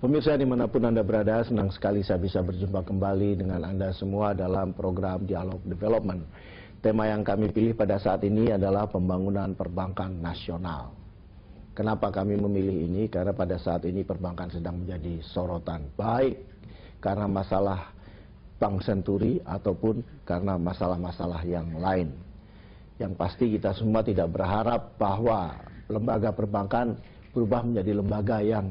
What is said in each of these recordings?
Pemirsa dimanapun Anda berada, senang sekali saya bisa berjumpa kembali dengan Anda semua dalam program Dialog Development. Tema yang kami pilih pada saat ini adalah pembangunan perbankan nasional. Kenapa kami memilih ini? Karena pada saat ini perbankan sedang menjadi sorotan, baik karena masalah Bank Senturi ataupun karena masalah-masalah yang lain. Yang pasti kita semua tidak berharap bahwa lembaga perbankan berubah menjadi lembaga yang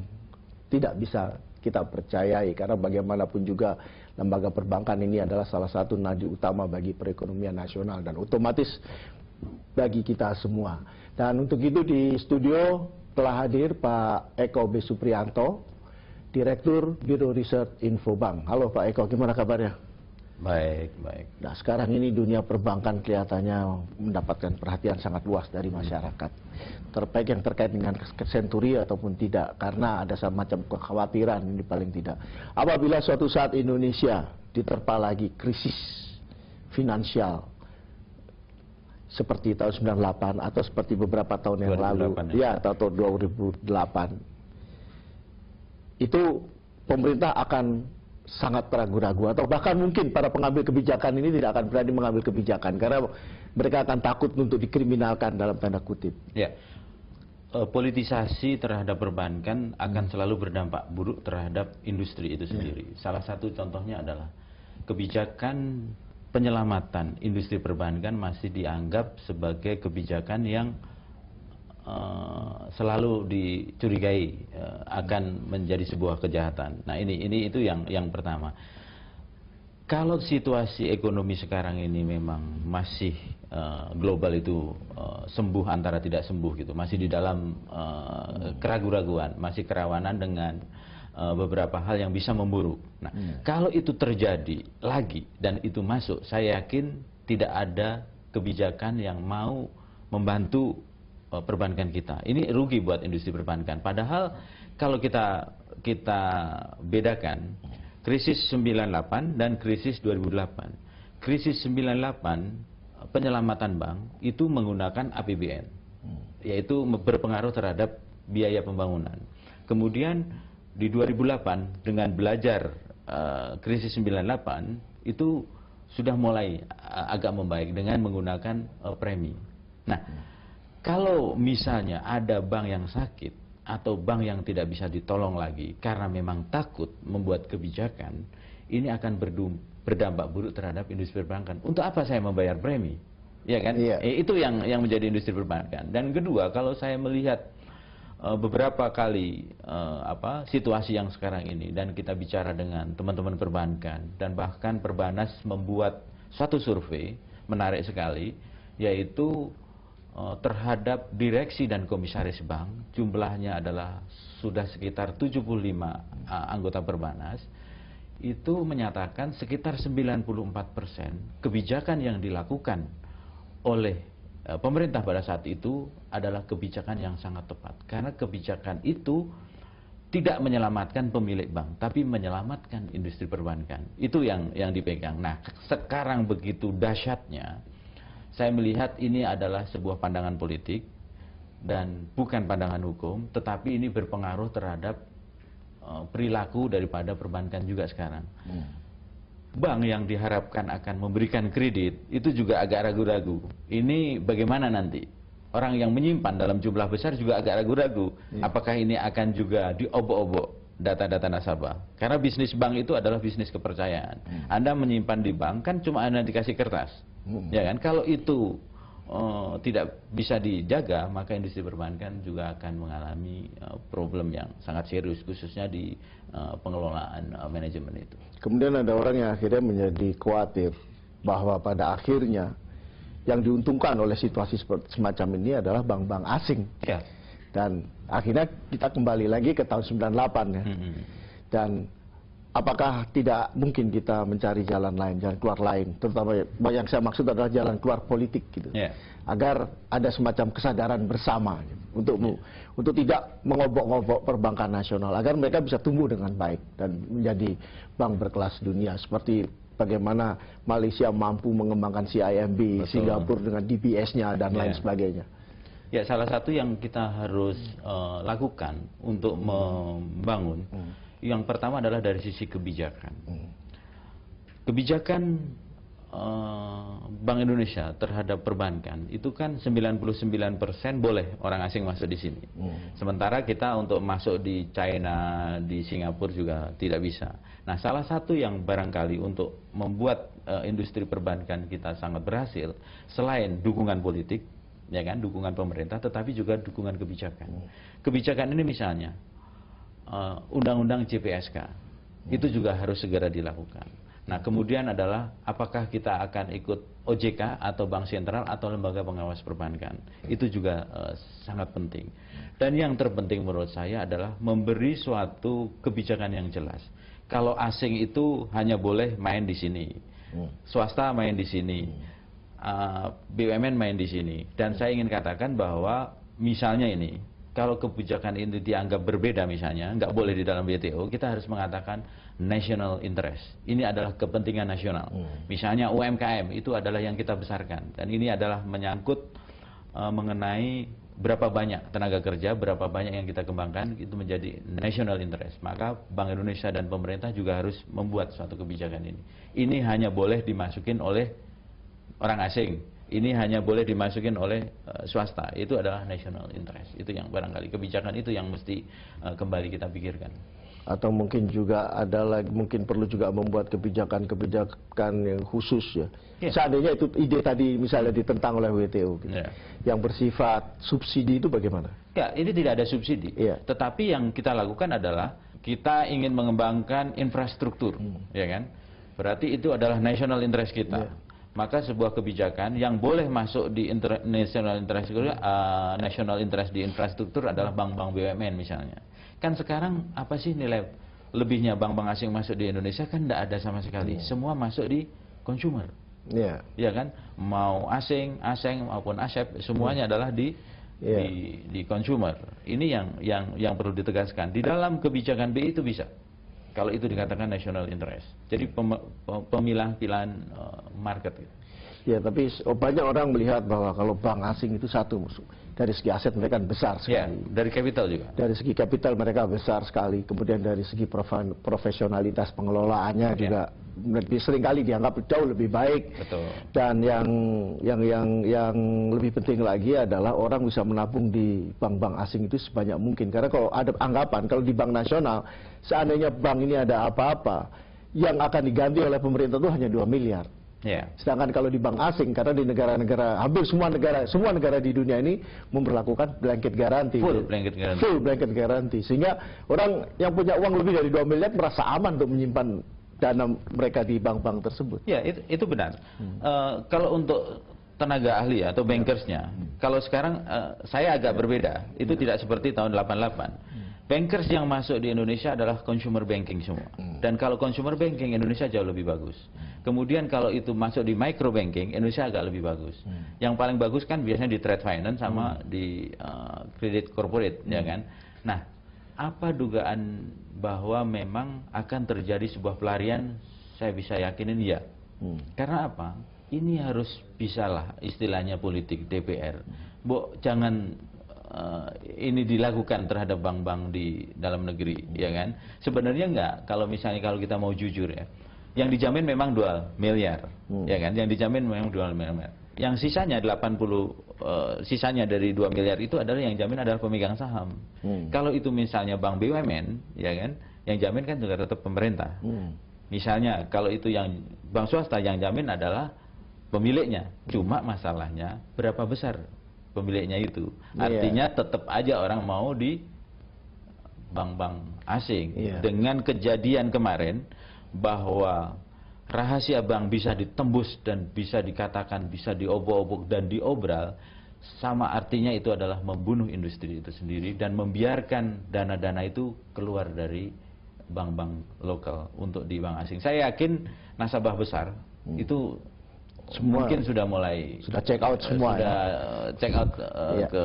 tidak bisa kita percayai, karena bagaimanapun juga lembaga perbankan ini adalah salah satu nadi utama bagi perekonomian nasional dan otomatis bagi kita semua. Dan untuk itu di studio telah hadir Pak Eko B. Suprianto, Direktur Biro Riset Infobank. Halo Pak Eko, gimana kabarnya? Baik, baik. Nah, sekarang ini dunia perbankan kelihatannya mendapatkan perhatian sangat luas dari masyarakat. Terbaik yang terkait dengan Senturi ataupun tidak, karena ada semacam kekhawatiran ini paling tidak. Apabila suatu saat Indonesia diterpa lagi krisis finansial seperti tahun 98 atau seperti beberapa tahun yang lalu, ya, atau 2008, itu pemerintah akan sangat ragu-ragu, atau bahkan mungkin para pengambil kebijakan ini tidak akan berani mengambil kebijakan karena mereka akan takut untuk dikriminalkan dalam tanda kutip. Ya, politisasi terhadap perbankan akan selalu berdampak buruk terhadap industri itu sendiri. Salah satu contohnya adalah kebijakan penyelamatan industri perbankan masih dianggap sebagai kebijakan yang selalu dicurigai akan menjadi sebuah kejahatan. Nah, ini itu yang pertama. Kalau situasi ekonomi sekarang ini memang masih global itu sembuh antara tidak sembuh gitu, masih di dalam keraguan-raguan, masih kerawanan dengan beberapa hal yang bisa memburuk. Nah, kalau itu terjadi lagi dan itu masuk, saya yakin tidak ada kebijakan yang mau membantu perbankan kita. Ini rugi buat industri perbankan. Padahal kalau kita bedakan krisis 98 dan krisis 2008. Krisis 98 penyelamatan bank itu menggunakan APBN, yaitu berpengaruh terhadap biaya pembangunan. Kemudian di 2008 dengan belajar krisis 98 itu sudah mulai agak membaik dengan menggunakan premi. Nah, kalau misalnya ada bank yang sakit atau bank yang tidak bisa ditolong lagi karena memang takut membuat kebijakan, ini akan berdampak buruk terhadap industri perbankan. Untuk apa saya membayar premi? Ya kan? Iya. Itu yang menjadi industri perbankan. Dan kedua, kalau saya melihat beberapa kali situasi yang sekarang ini dan kita bicara dengan teman-teman perbankan dan bahkan Perbanas membuat suatu survei menarik sekali, yaitu terhadap direksi dan komisaris bank, jumlahnya adalah sudah sekitar 75 anggota Perbanas, itu menyatakan sekitar 94% kebijakan yang dilakukan oleh pemerintah pada saat itu adalah kebijakan yang sangat tepat, karena kebijakan itu tidak menyelamatkan pemilik bank, tapi menyelamatkan industri perbankan. Itu yang dipegang. Nah, sekarang begitu dahsyatnya, saya melihat ini adalah sebuah pandangan politik dan bukan pandangan hukum, tetapi ini berpengaruh terhadap perilaku daripada perbankan juga sekarang. Bank yang diharapkan akan memberikan kredit itu juga agak ragu-ragu. Ini bagaimana nanti? Orang yang menyimpan dalam jumlah besar juga agak ragu-ragu. Apakah ini akan juga diobok-obok data-data nasabah? Karena bisnis bank itu adalah bisnis kepercayaan. Anda menyimpan di bank kan cuma Anda dikasih kertas. Ya kan, kalau itu tidak bisa dijaga, maka industri perbankan juga akan mengalami problem yang sangat serius, khususnya di pengelolaan manajemen itu. Kemudian ada orang yang akhirnya menjadi khawatir bahwa pada akhirnya yang diuntungkan oleh situasi semacam ini adalah bank-bank asing. Ya. Dan akhirnya kita kembali lagi ke tahun 98 ya. Dan apakah tidak mungkin kita mencari jalan lain, jalan keluar lain, terutama yang saya maksud adalah jalan keluar politik gitu, agar ada semacam kesadaran bersama gitu, untuk tidak mengobok-ngobok perbankan nasional, agar mereka bisa tumbuh dengan baik dan menjadi bank berkelas dunia seperti bagaimana Malaysia mampu mengembangkan CIMB, Singapura dengan DBS-nya dan lain sebagainya. Ya, salah satu yang kita harus lakukan untuk membangun, yang pertama adalah dari sisi kebijakan. Kebijakan Bank Indonesia terhadap perbankan itu kan 99% boleh orang asing masuk di sini. Sementara kita untuk masuk di China, di Singapura juga tidak bisa. Nah, salah satu yang barangkali untuk membuat industri perbankan kita sangat berhasil, selain dukungan politik, ya kan, dukungan pemerintah, tetapi juga dukungan kebijakan. Kebijakan ini misalnya undang-undang JPSK itu juga harus segera dilakukan. Nah, kemudian adalah apakah kita akan ikut OJK atau Bank Sentral atau lembaga pengawas perbankan. Itu juga sangat penting. Dan yang terpenting menurut saya adalah memberi suatu kebijakan yang jelas. Kalau asing itu hanya boleh main di sini, swasta main di sini, BUMN main di sini. Dan saya ingin katakan bahwa misalnya ini, kalau kebijakan ini dianggap berbeda misalnya, nggak boleh di dalam WTO, kita harus mengatakan national interest. Ini adalah kepentingan nasional. Misalnya UMKM itu adalah yang kita besarkan. Dan ini adalah menyangkut mengenai berapa banyak tenaga kerja, berapa banyak yang kita kembangkan, itu menjadi national interest. Maka Bank Indonesia dan pemerintah juga harus membuat suatu kebijakan ini. Ini hanya boleh dimasukin oleh orang asing. Ini hanya boleh dimasukin oleh swasta. Itu adalah national interest. Itu yang barangkali kebijakan itu yang mesti kembali kita pikirkan. Atau mungkin juga ada lagi, mungkin perlu juga membuat kebijakan-kebijakan yang khusus ya. Seandainya itu ide tadi misalnya ditentang oleh WTO gitu. Yang bersifat subsidi itu bagaimana? Ya, ini tidak ada subsidi. Tetapi yang kita lakukan adalah kita ingin mengembangkan infrastruktur, ya kan? Berarti itu adalah national interest kita. Maka sebuah kebijakan yang boleh masuk di national interest di infrastruktur adalah bank-bank BUMN misalnya. Kan sekarang apa sih nilai lebihnya bank-bank asing masuk di Indonesia? Kan tidak ada sama sekali. Semua masuk di consumer. Ya kan? Mau asing maupun asep, semuanya adalah di consumer. Ini yang perlu ditegaskan. Di dalam kebijakan BI itu bisa. Kalau itu dikatakan national interest. Jadi pemilah-pilihan market. Ya, tapi banyak orang melihat bahwa kalau bank asing itu satu musuh. Dari segi aset mereka besar sekali. Ya, dari kapital juga. Dari segi kapital mereka besar sekali. Kemudian dari segi profesionalitas pengelolaannya juga seringkali dianggap jauh lebih baik. Betul. Dan yang lebih penting lagi adalah orang bisa menabung di bank-bank asing itu sebanyak mungkin. Karena kalau ada anggapan kalau di bank nasional seandainya bank ini ada apa-apa, yang akan diganti oleh pemerintah itu hanya 2 miliar. Sedangkan kalau di bank asing, karena di negara-negara, hampir semua negara di dunia ini memperlakukan blanket garanti. Full blanket garanti. Full blanket garanti. Sehingga orang yang punya uang lebih dari 2 miliar merasa aman untuk menyimpan dana mereka di bank-bank tersebut. Ya, itu benar. Kalau untuk tenaga ahli atau bankersnya, kalau sekarang saya agak berbeda. Itu tidak seperti tahun 88. Bankers yang masuk di Indonesia adalah consumer banking semua. Dan kalau consumer banking, Indonesia jauh lebih bagus. Kemudian kalau itu masuk di micro banking, Indonesia agak lebih bagus. Yang paling bagus kan biasanya di trade finance sama di credit corporate, ya kan? Nah, apa dugaan bahwa memang akan terjadi sebuah pelarian? Saya bisa yakinin ya. Karena apa? Ini harus bisalah istilahnya politik DPR. Jangan ini dilakukan terhadap bank-bank di dalam negeri, ya kan? Sebenarnya enggak. Kalau misalnya kalau kita mau jujur ya, yang dijamin memang 2 miliar, ya kan? Yang dijamin memang 2 miliar. Yang sisanya 80, sisanya dari 2 miliar itu adalah yang jamin adalah pemegang saham. Kalau itu misalnya bank BUMN, ya kan? Yang jamin kan juga tetap pemerintah. Misalnya kalau itu yang bank swasta, yang jamin adalah pemiliknya. Cuma masalahnya berapa besar pemiliknya itu. Artinya tetap aja orang mau di bank-bank asing. Dengan kejadian kemarin bahwa rahasia bank bisa ditembus dan bisa dikatakan bisa diobok-obok dan diobral, sama artinya itu adalah membunuh industri itu sendiri dan membiarkan dana-dana itu keluar dari bank-bank lokal untuk di bank asing. Saya yakin nasabah besar itu semua mungkin sudah mulai check out semua, sudah check out ke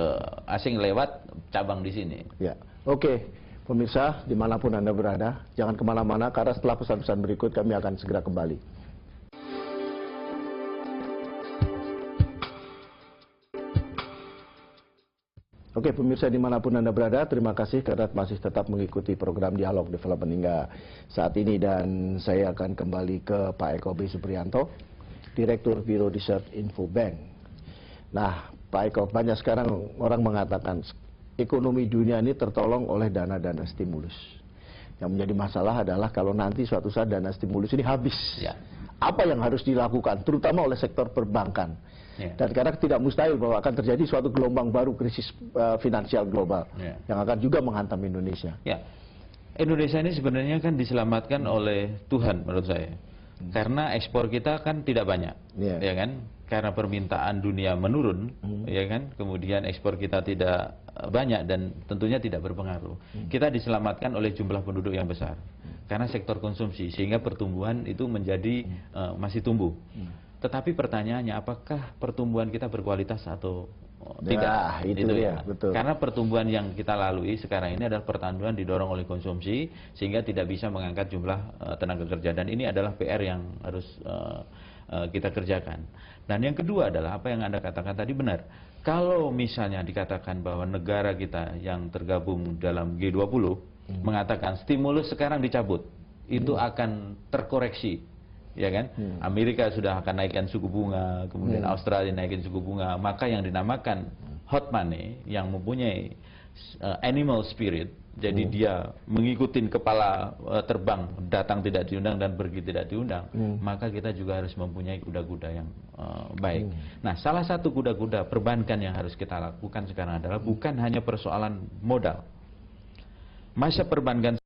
asing lewat cabang di sini. Oke, pemirsa dimanapun Anda berada, jangan kemana-mana karena setelah pesan-pesan berikut kami akan segera kembali. Oke, pemirsa dimanapun Anda berada, terima kasih karena masih tetap mengikuti program Dialog Development hingga saat ini. Dan saya akan kembali ke Pak Eko B. Supriyanto, Direktur Biro Research Infobank. Nah, Pak Eko, banyak sekarang orang mengatakan ekonomi dunia ini tertolong oleh dana-dana stimulus. Yang menjadi masalah adalah kalau nanti suatu saat dana stimulus ini habis. Ya. Apa yang harus dilakukan, terutama oleh sektor perbankan. Ya. Dan karena tidak mustahil bahwa akan terjadi suatu gelombang baru krisis finansial global yang akan juga menghantam Indonesia. Ya, Indonesia ini sebenarnya kan diselamatkan oleh Tuhan menurut saya, karena ekspor kita kan tidak banyak, ya kan? Karena permintaan dunia menurun, ya kan? Kemudian ekspor kita tidak banyak dan tentunya tidak berpengaruh. Kita diselamatkan oleh jumlah penduduk yang besar, karena sektor konsumsi sehingga pertumbuhan itu menjadi masih tumbuh. Tetapi pertanyaannya, apakah pertumbuhan kita berkualitas atau tidak? Itu ya, betul. Karena pertumbuhan yang kita lalui sekarang ini adalah pertumbuhan didorong oleh konsumsi, sehingga tidak bisa mengangkat jumlah tenaga kerja. Dan ini adalah PR yang harus kita kerjakan. Dan yang kedua adalah apa yang Anda katakan tadi benar. Kalau misalnya dikatakan bahwa negara kita yang tergabung dalam G20 mengatakan stimulus sekarang dicabut, itu akan terkoreksi. Ya kan, Amerika sudah akan naikkan suku bunga, kemudian Australia naikin suku bunga, maka yang dinamakan hot money yang mempunyai animal spirit, jadi dia mengikuti kepala terbang, datang tidak diundang dan pergi tidak diundang, maka kita juga harus mempunyai kuda-kuda yang baik. Nah, salah satu kuda-kuda perbankan yang harus kita lakukan sekarang adalah bukan hanya persoalan modal. Masa perbankan